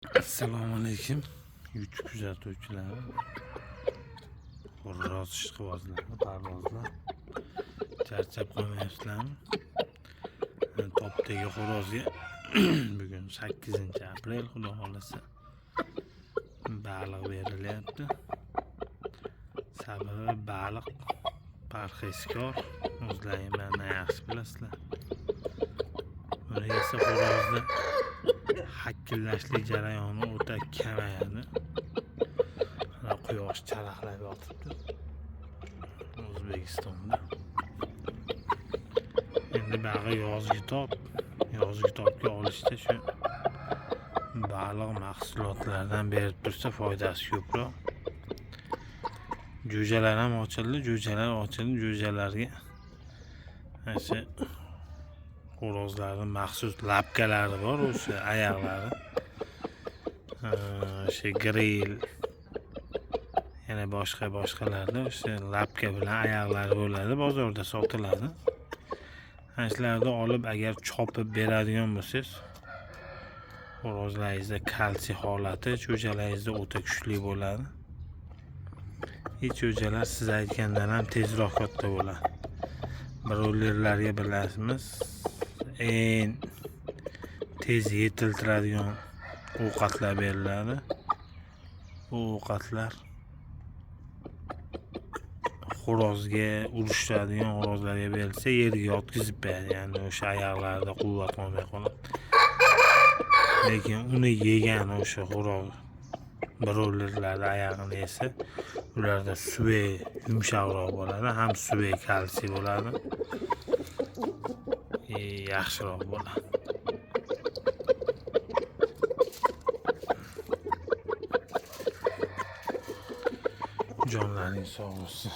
Assalomu alaykum YouTube kuzatuvchilari, xo'roz ishqibozlar, parvozlar. Charchab qolmayapsizlarmi? Topdagi xo'rozga bugun 8-aprel, xudo xolasa baliq berilyapti. Sababi baliq parhezkor, o'zlaring meni yaxshi bilasizlar. Buni esa xo'rozda hakkillashlik jarayoni o'ta kamayadi. Quyosh charaqlab yotibdi O'zbekistonda. Endi bag'i yozgi topga olishda shu baliq mahsulotlaridan berib tursa foydasi ko'proq. Jo'jalar ham ochildi, jo'jalarga o'sha xo'rozlarning maxsus lapkalari bor, o'sha oyoqlari, o'sha grill, yana boshqalarda o'sha lapka bilan oyoqlari bo'ladi, bozorda sotiladi. Shularni olib agar chopib beradigan bo'lsangiz, xo'rozlaringizda kalsiy holati jo'jalaringizda o'ta kuchli bo'ladi. Jo'jalar siz aytgandan ham tezroq katta bo'ladi. Broilerlarga bilasizmi, eng tez yetiltiradigan ovqatlar beriladi. Bu ovqatlar xo'rozga urishadigan xo'rozlarga berilsa yerga yotqizib beradi, ya'ni o'sha oyoqlarida quvvat qolmay qoladi. Lekin uni yegan o'sha xo'roz broilerlarning oyog'ini yesa, ularda suvi yumshoqroq bo'ladi, ham suvi kalsiy bo'ladi, yaxshiroq bo'ladi. Jonlaring sog' bo'lsin.